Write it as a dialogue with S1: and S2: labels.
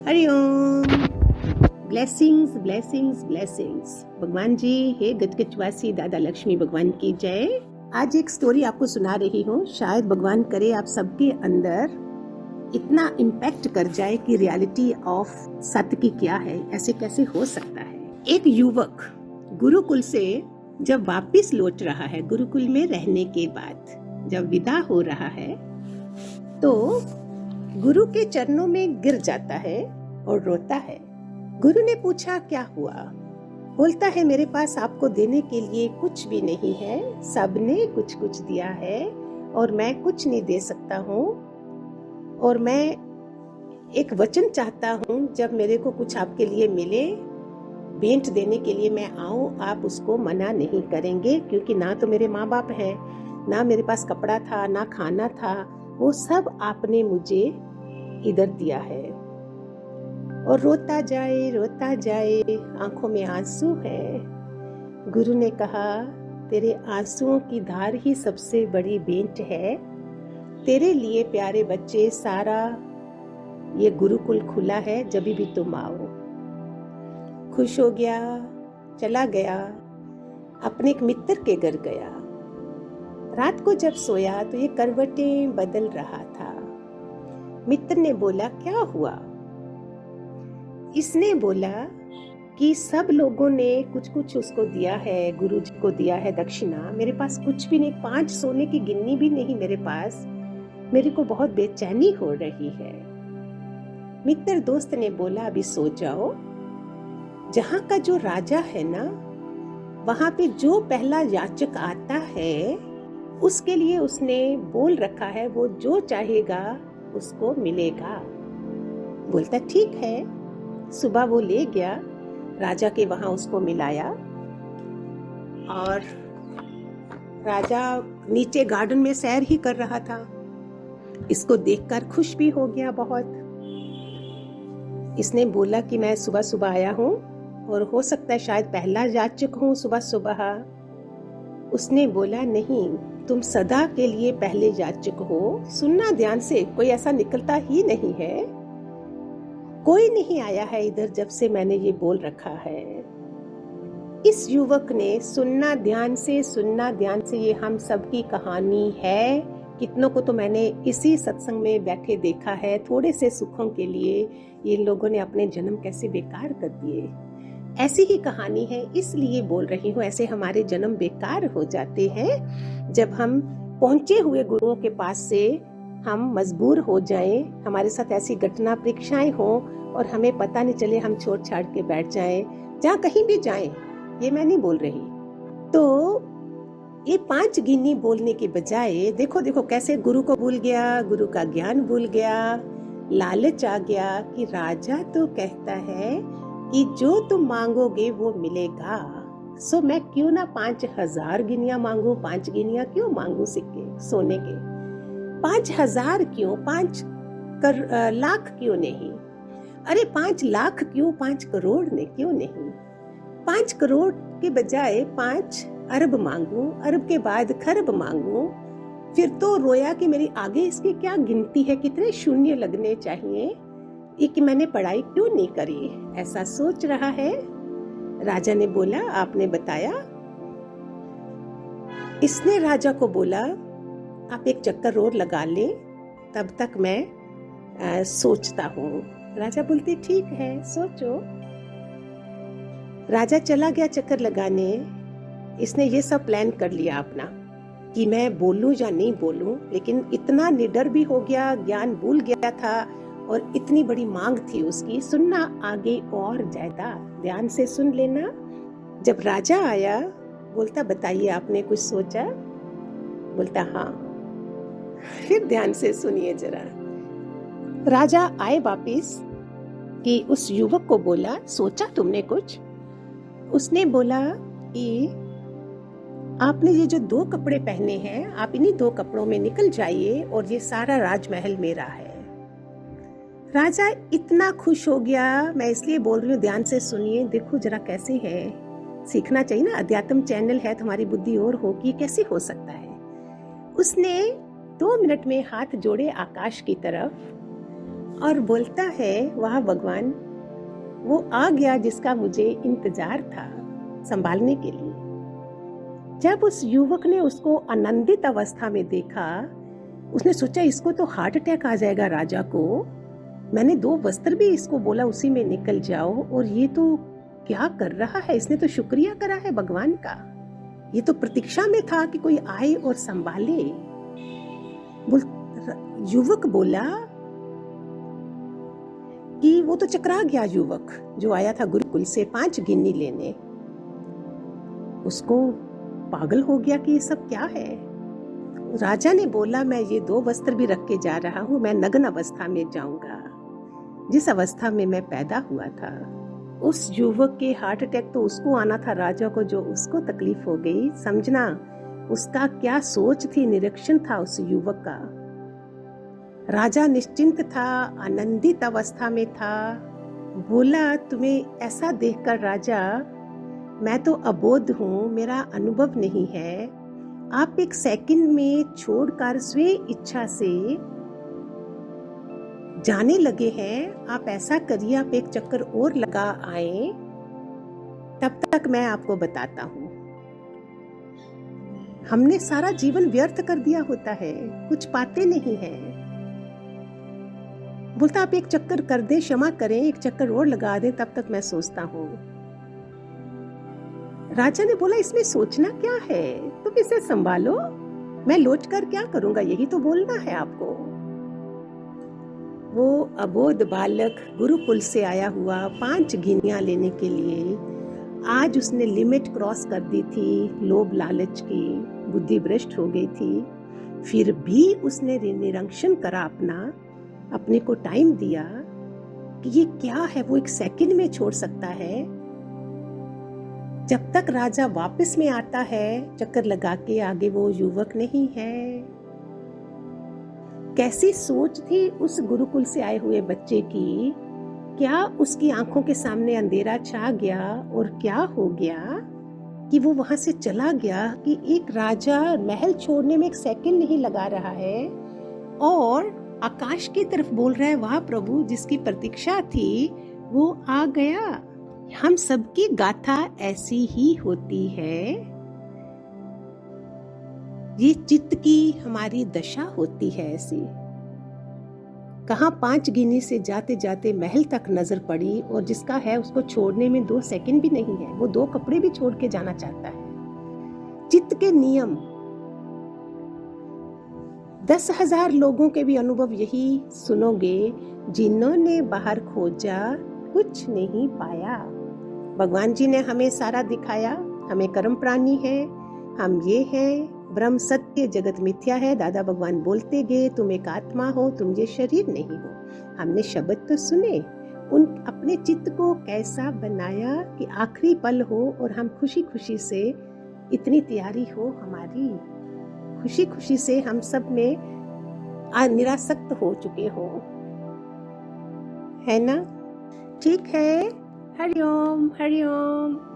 S1: Hariom. Blessings blessings blessings. भगवान जी हे गजगजवासी दादा लक्ष्मी भगवान की जय। आज एक स्टोरी आपको सुना रही हूँ। शायद भगवान करे आप सबके अंदर इतना इम्पैक्ट कर जाए कि रियलिटी ऑफ सत्य की क्या है, ऐसे कैसे हो सकता है। एक युवक गुरुकुल से जब वापिस लौट रहा है, गुरुकुल में रहने के बाद जब विदा हो रहा है तो गुरु के चरणों में गिर जाता है और रोता है। गुरु ने पूछा क्या हुआ? बोलता है मेरे पास आपको देने के लिए कुछ भी नहीं है, सबने कुछ कुछ दिया है और मैं कुछ नहीं दे सकता हूँ। और मैं एक वचन चाहता हूँ, जब मेरे को कुछ आपके लिए मिले, भेंट देने के लिए मैं आऊँ, आप उसको मना नहीं करेंगे, क्योंकि ना तो मेरे माँ बाप हैं, ना मेरे पास कपड़ा था, ना खाना था, वो सब आपने मुझे इधर दिया है। और रोता जाए, आंखों में आंसू है। गुरु ने कहा तेरे आंसुओं की धार ही सबसे बड़ी भेंट है। तेरे लिए प्यारे बच्चे, सारा ये गुरुकुल खुला है, जब भी तुम आओ। खुश हो गया, चला गया, अपने एक मित्र के घर गया। रात को जब सोया तो ये करवटें बदल रहा था। मित्र ने बोला क्या हुआ? इसने बोला कि सब लोगों ने कुछ कुछ उसको दिया है, गुरु जी को दिया है दक्षिणा, मेरे पास कुछ भी नहीं, 5 सोने की गिन्नी भी नहीं मेरे पास। मेरे को बहुत बेचैनी हो रही है। मित्र दोस्त ने बोला अभी सो जाओ, जहाँ का जो राजा है ना, वहां पे जो पहला याचक आता है उसके लिए उसने बोल रखा है वो जो चाहेगा उसको मिलेगा। बोलता ठीक है। सुबह वो ले गया राजा के वहां, उसको मिलाया और राजा नीचे गार्डन में सैर ही कर रहा था। इसको देखकर खुश भी हो गया बहुत। इसने बोला कि मैं सुबह सुबह आया हूँ और हो सकता है शायद पहला याचक हूँ सुबह सुबह। उसने बोला नहीं, तुम सदा के लिए पहले याचक हो। सुनना ध्यान से, कोई ऐसा निकलता ही नहीं है, कोई नहीं आया है इधर जब से मैंने ये बोल रखा है। इस युवक ने सुनना ध्यान से, ये हम सबकी कहानी है। कितनों को तो मैंने इसी सत्संग में बैठे देखा है, थोड़े से सुखों के लिए ये लोगों ने अपने जन्म कैसे बेकार कर दिए। ऐसी ही कहानी है, इसलिए बोल रही हूँ। ऐसे हमारे जन्म बेकार हो जाते हैं जब हम पहुंचे हुए गुरुओं के पास से हम मजबूर हो जाएं, हमारे साथ ऐसी घटना परीक्षाएं हो और हमें पता नहीं चले, हम छोड़ छाड़ के बैठ जाएं, जहाँ कहीं भी जाएं। ये मैं नहीं बोल रही। तो ये 5 गिन्नी बोलने के बजाय देखो देखो कैसे गुरु को भूल गया, गुरु का ज्ञान भूल गया, लालच आ गया कि राजा तो कहता है कि जो तुम मांगोगे वो मिलेगा। सो मैं क्यों ना 5000 गिनिया मांगू, 5 गिनिया क्यों मांगू सिक्के सोने के? 5000 क्यों, 5 लाख क्यों नहीं? अरे 5 लाख क्यों, 5 करोड़ ने क्यों नहीं? 5 करोड़ के बजाय 5 अरब मांगू, अरब के बाद खरब मांगू। फिर तो रोया कि मेरी आगे इसकी क्या गिनती है, कितने शून्य लगने चाहिए, ये कि मैंने पढ़ाई क्यों नहीं करी, ऐसा सोच रहा है। राजा ने बोला आपने बताया। इसने राजा को बोला आप एक चक्कर और लगा ले, तब तक मैं सोचता हूँ। राजा बोलती ठीक है, सोचो। राजा चला गया चक्कर लगाने। इसने ये सब प्लान कर लिया अपना कि मैं बोलूं या नहीं बोलूं, लेकिन इतना निडर भी हो गया, ज्ञान भूल गया था और इतनी बड़ी मांग थी उसकी। सुनना आगे और ज्यादा ध्यान से सुन लेना। जब राजा आया बोलता बताइए आपने कुछ सोचा? बोलता हाँ। फिर ध्यान से सुनिए जरा। राजा आए वापिस कि उस युवक को बोला सोचा तुमने कुछ? उसने बोला कि आपने ये जो 2 कपड़े पहने हैं, आप इन्हीं 2 कपड़ों में निकल जाइए और ये सारा राजमहल मेरा है। राजा इतना खुश हो गया। मैं इसलिए बोल रही हूँ ध्यान से सुनिए, देखो जरा कैसे है, सीखना चाहिए ना। अध्यात्म चैनल है, तुम्हारी बुद्धि और होगी, कैसे हो सकता है। उसने 2 मिनट में हाथ जोड़े आकाश की तरफ और बोलता है, वाह भगवान, वो आ गया जिसका मुझे इंतजार था संभालने के लिए। जब उस युवक ने उसको आनंदित अवस्था में देखा, उसने सोचा इसको तो हार्ट अटैक आ जाएगा राजा को। मैंने 2 वस्त्र भी इसको बोला उसी में निकल जाओ, और ये तो क्या कर रहा है, इसने तो शुक्रिया करा है भगवान का। ये तो प्रतीक्षा में था कि कोई आए और संभाले। युवक बोला कि वो तो चकरा गया युवक जो आया था गुरुकुल से 5 गिन्नी लेने। उसको पागल हो गया कि ये सब क्या है। राजा ने बोला, मैं ये 2 वस्त्र भी रख के जा रहा हूं, मैं नग्न अवस्था में जाऊंगा जिस अवस्था में मैं पैदा हुआ था। उस युवक के हार्ट अटैक तो उसको आना था, राजा को जो उसको तकलीफ हो गई। समझना उसका क्या सोच थी, निरीक्षण था उस युवक का। राजा निश्चिंत था, आनंदित अवस्था में था। बोला, तुम्हें ऐसा देखकर राजा, मैं तो अबोध हूं, मेरा अनुभव नहीं है। आप एक सेकंड में छोड़कर स्वे इच्छा से जाने लगे हैं। आप ऐसा करिए, आप एक चक्कर और लगा आए, तब तक मैं आपको बताता हूं। हमने सारा जीवन व्यर्थ कर दिया होता है, कुछ पाते नहीं हैं। बोलता, आप एक चक्कर कर दे, क्षमा करें, एक चक्कर और लगा दें, तब तक मैं सोचता हूं। राजा ने बोला, इसमें सोचना क्या है, तुम इसे संभालो, मैं लौट कर क्या करूंगा, यही तो बोलना है आपको। वो अबोध बालक गुरुकुल से आया हुआ 5 गिन्नियां लेने के लिए, आज उसने लिमिट क्रॉस कर दी थी, लोभ लालच की, बुद्धि भ्रष्ट हो गई थी। फिर भी उसने निरीक्षण करा, अपने को टाइम दिया कि ये क्या है, वो एक सेकंड में छोड़ सकता है। जब तक राजा वापस में आता है चक्कर लगा के, आगे वो युवक नहीं है। कैसी सोच थी उस गुरुकुल से आए हुए बच्चे की। क्या उसकी आंखों के सामने अंधेरा छा गया, और क्या हो गया कि वो वहां से चला गया कि एक राजा महल छोड़ने में एक सेकंड नहीं लगा रहा है, और आकाश की तरफ बोल रहा है, वाह प्रभु, जिसकी प्रतीक्षा थी वो आ गया। हम सबकी गाथा ऐसी ही होती है। ये चित्त की हमारी दशा होती है ऐसी। कहाँ 5 गिनी से जाते जाते महल तक नजर पड़ी, और जिसका है उसको छोड़ने में 2 सेकंड भी नहीं है। वो 2 कपड़े भी छोड़ के जाना चाहता है। चित्त के नियम, 10,000 लोगों के भी अनुभव यही सुनोगे, जिन्होंने बाहर खोजा कुछ नहीं पाया। भगवान जी ने हमें सारा दिखाया, हमें कर्म प्राणी है, हम ये हैं, ब्रह्म सत्य, जगत मिथ्या है। दादा भगवान बोलते गए, तुम एक आत्मा हो, तुम ये शरीर नहीं हो। हमने शब्द तो सुने, उन अपने चित्त को कैसा बनाया कि आखिरी पल हो और हम खुशी खुशी से, इतनी तैयारी हो हमारी, खुशी खुशी से हम सब में निरासक्त हो चुके हो, है ना। ठीक है, हरिओम हरिओम।